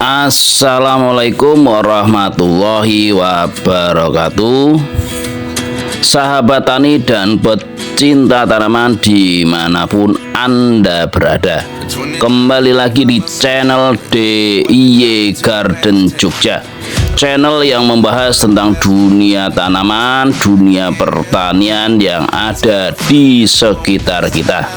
Assalamualaikum warahmatullahi wabarakatuh. Sahabat tani dan pecinta tanaman dimanapun Anda berada, kembali lagi di channel DIY Garden Jogja, channel yang membahas tentang dunia tanaman, dunia pertanian yang ada di sekitar kita.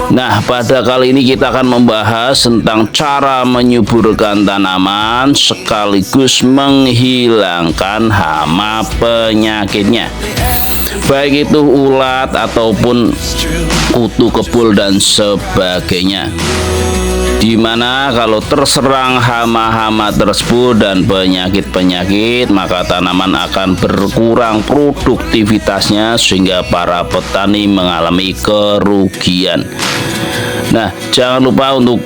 Nah, pada kali ini kita akan membahas tentang cara menyuburkan tanaman sekaligus menghilangkan hama penyakitnya, baik itu ulat ataupun kutu kebul dan sebagainya. Dimana kalau terserang hama-hama tersebut dan penyakit-penyakit, maka tanaman akan berkurang produktivitasnya sehingga para petani mengalami kerugian. Nah, jangan lupa untuk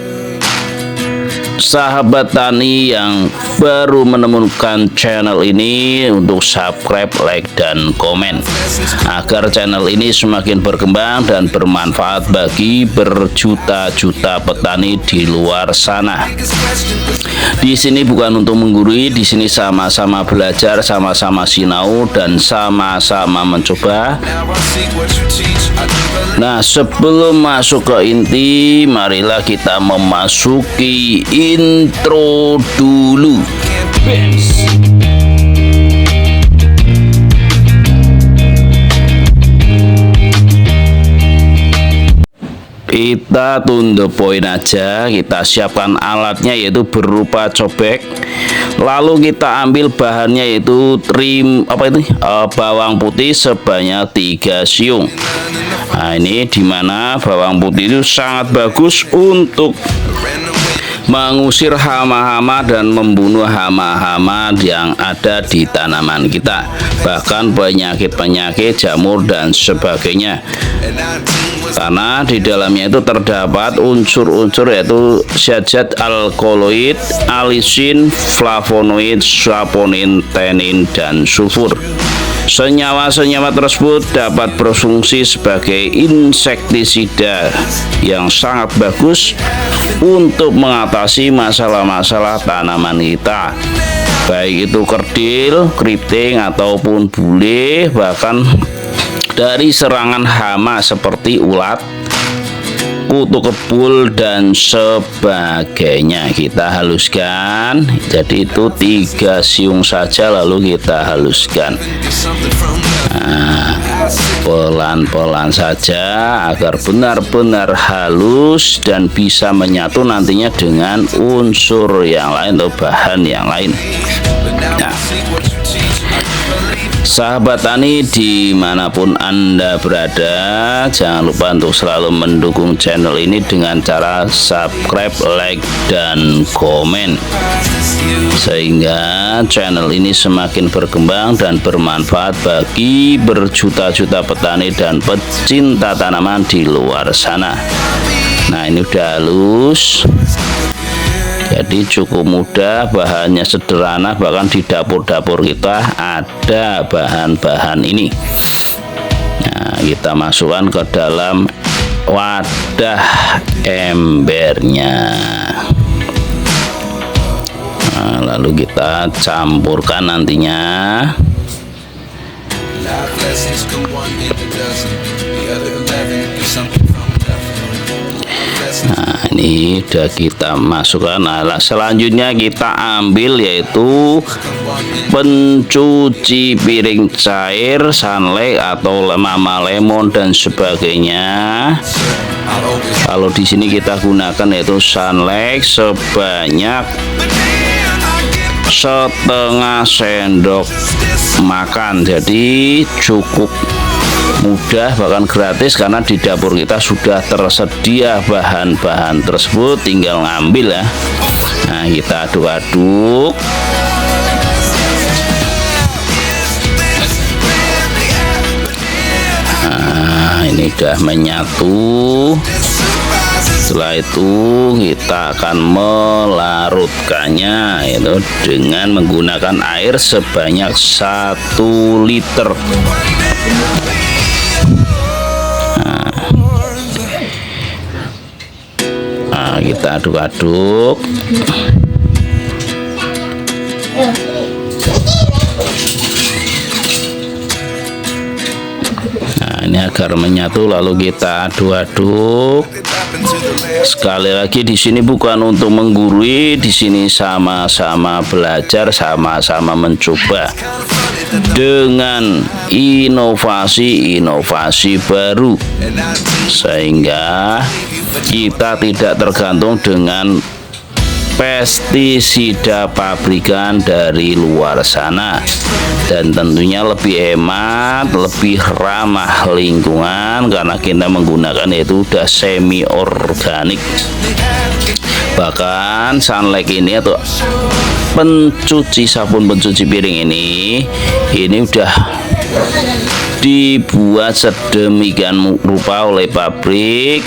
sahabat tani yang baru menemukan channel ini untuk subscribe, like, dan komen agar channel ini semakin berkembang dan bermanfaat bagi berjuta-juta petani di luar sana. Di sini bukan untuk menggurui, di sini sama-sama belajar, sama-sama sinau, dan sama-sama mencoba. Nah, sebelum masuk ke inti, marilah kita memasuki intro dulu. Kita to the point aja. Kita siapkan alatnya yaitu berupa cobek. Lalu kita ambil bahannya yaitu bawang putih sebanyak 3 siung. Nah, ini dimana bawang putih itu sangat bagus untuk mengusir hama-hama dan membunuh hama-hama yang ada di tanaman kita, bahkan penyakit-penyakit jamur dan sebagainya. Karena di dalamnya itu terdapat unsur-unsur yaitu zat-zat alkaloid, alisin, flavonoid, saponin, tenin, dan sulfur. Senyawa-senyawa tersebut dapat berfungsi sebagai insektisida yang sangat bagus untuk mengatasi masalah-masalah tanaman kita, baik itu kerdil, keriting, ataupun bule, bahkan dari serangan hama seperti ulat, kutu kebul, dan sebagainya. Kita haluskan, jadi itu 3 siung saja, lalu kita haluskan. Nah, pelan-pelan saja agar benar-benar halus dan bisa menyatu nantinya dengan unsur yang lain atau bahan yang lain. Nah, sahabat tani dimanapun Anda berada, jangan lupa untuk selalu mendukung channel ini dengan cara subscribe, like, dan komen, sehingga channel ini semakin berkembang dan bermanfaat bagi berjuta-juta petani dan pecinta tanaman di luar sana. Nah, ini udah halus, jadi cukup mudah, bahannya sederhana, bahkan di dapur-dapur kita ada bahan-bahan ini. Nah, kita masukkan ke dalam wadah embernya. Nah, lalu kita campurkan nantinya. Nah, ini udah kita masukkan. Nah, selanjutnya kita ambil yaitu pencuci piring cair, sunlight atau mama lemon dan sebagainya. Kalau di sini kita gunakan yaitu sunlight sebanyak setengah sendok makan, jadi cukup mudah, bahkan gratis, karena di dapur kita sudah tersedia bahan-bahan tersebut, tinggal ngambil ya. Nah, kita aduk-aduk. Nah, ini udah menyatu. Setelah itu kita akan melarutkannya itu dengan menggunakan air sebanyak 1 liter. Nah, kita aduk-aduk. Ini agar menyatu, lalu kita aduk-aduk. Sekali lagi di sini bukan untuk menggurui, di sini sama-sama belajar, sama-sama mencoba dengan inovasi-inovasi baru, sehingga kita tidak tergantung dengan pestisida pabrikan dari luar sana, dan tentunya lebih hemat, lebih ramah lingkungan karena kita menggunakan yaitu udah semi organik. Bahkan Sunlight ini atau pencuci sabun pencuci piring ini udah dibuat sedemikian rupa oleh pabrik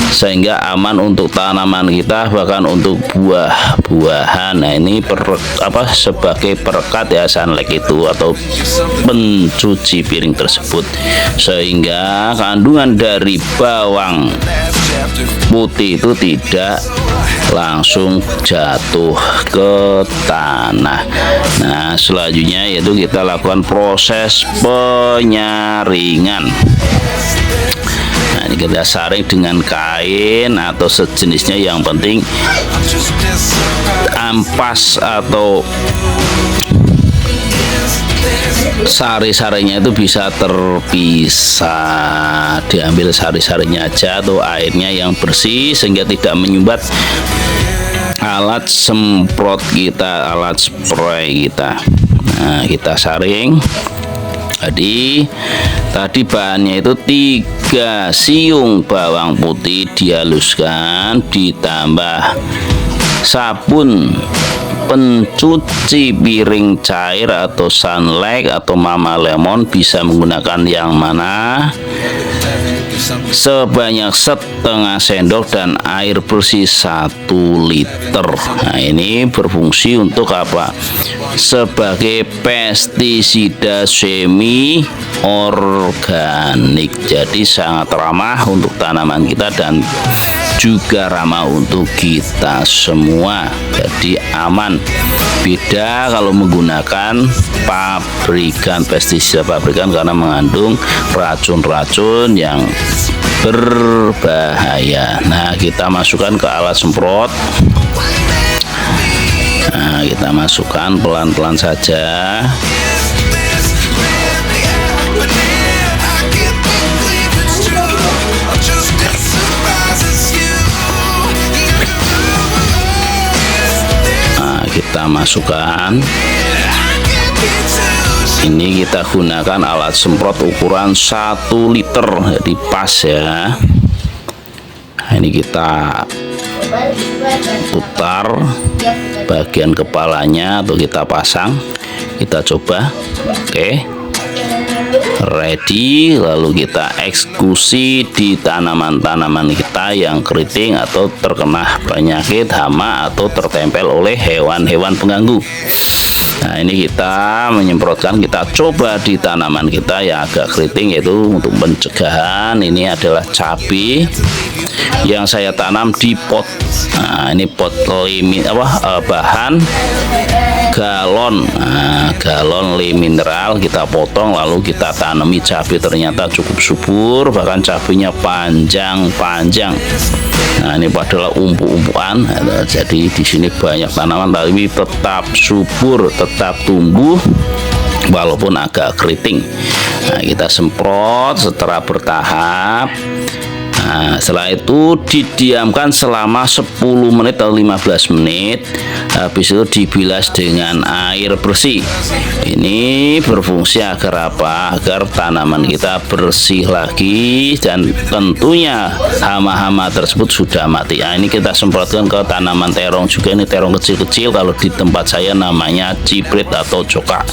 sehingga aman untuk tanaman kita, bahkan untuk buah-buahan. Nah, ini sebagai perekat ya Sunlight itu atau pencuci piring tersebut, sehingga kandungan dari bawang putih itu tidak langsung jatuh ke tanah. Nah, selanjutnya yaitu kita lakukan proses penyaringan. Nah, ini kita saring dengan kain atau sejenisnya, yang penting ampas atau sari-sarinya itu bisa terpisah. Diambil sari-sarinya aja atau airnya yang bersih sehingga tidak menyumbat alat semprot kita, alat spray kita. Nah, kita saring. Tadi bahannya itu 3 siung bawang putih dihaluskan, ditambah sabun pencuci piring cair atau Sunlight atau Mama Lemon, bisa menggunakan yang mana, sebanyak setengah sendok, dan air bersih 1 liter. Nah, ini berfungsi untuk apa? Sebagai pestisida semi organik, jadi sangat ramah untuk tanaman kita dan juga ramah untuk kita semua, jadi aman. Beda kalau menggunakan pestisida pabrikan karena mengandung racun-racun yang berbahaya. Nah, kita masukkan ke alat semprot. Nah, kita masukkan pelan-pelan saja. Kita masukkan. Ini kita gunakan alat semprot ukuran 1 liter, jadi pas ya. Nah, ini kita putar bagian kepalanya atau kita pasang, kita coba. Oke, ready. Lalu kita eksekusi di tanaman-tanaman kita yang keriting atau terkena penyakit hama atau tertempel oleh hewan-hewan pengganggu. Nah, ini kita menyemprotkan, kita coba di tanaman kita yang agak keriting, yaitu untuk pencegahan. Ini adalah cabai yang saya tanam di pot. Nah, ini pot bahan galon. Nah, galon le mineral kita potong, lalu kita tanami cabai. Ternyata cukup subur, bahkan cabainya panjang-panjang. Nah, ini adalah umpu-umpuan. Nah, jadi di sini banyak tanaman tapi tetap subur, tetap tumbuh walaupun agak keriting. Nah, kita semprot secara bertahap. Nah, setelah itu didiamkan selama 10 menit atau 15 menit. Habis itu dibilas dengan air bersih. Ini berfungsi agar apa? Agar tanaman kita bersih lagi, dan tentunya hama-hama tersebut sudah mati. Nah, ini kita semprotkan ke tanaman terong juga. Ini terong kecil-kecil, kalau di tempat saya namanya ciprit atau coka.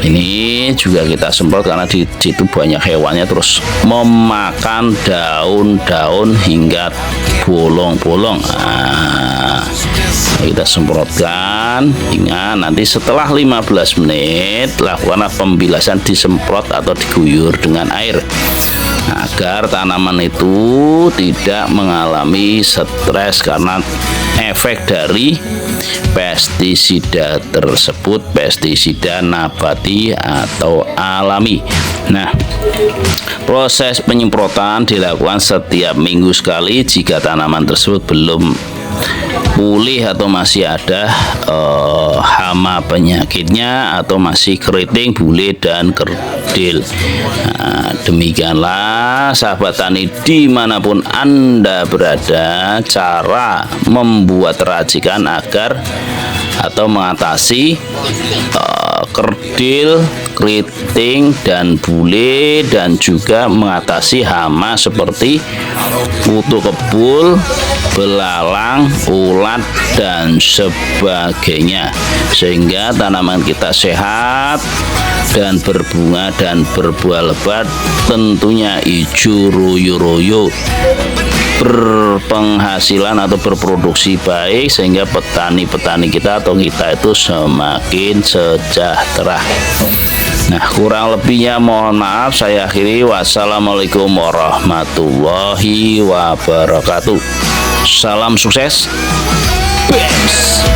Ini juga kita semprot karena di situ banyak hewannya, terus memakan daun-daun hingga bolong-bolong. Nah, kita semprotkan. Ingat, nanti setelah 15 menit lakukanlah pembilasan, disemprot atau diguyur dengan air. agar tanaman itu tidak mengalami stres karena efek dari pestisida tersebut, pestisida nabati atau alami. Nah, proses penyemprotan dilakukan setiap minggu sekali jika tanaman tersebut belum pulih atau masih ada hama penyakitnya atau masih keriting, bule, dan kerdil. Nah, demikianlah sahabat tani dimanapun Anda berada, cara membuat racikan agar atau mengatasi kerdil, keriting, dan bule, dan juga mengatasi hama seperti kutu kebul, belalang, ulat, dan sebagainya, sehingga tanaman kita sehat dan berbunga dan berbuah lebat, tentunya hijau royo-royo, berpenghasilan atau berproduksi baik, sehingga petani-petani kita atau kita itu semakin sejahtera. Nah, kurang lebihnya mohon maaf, saya akhiri. Wassalamualaikum warahmatullahi wabarakatuh. Salam sukses. Bems.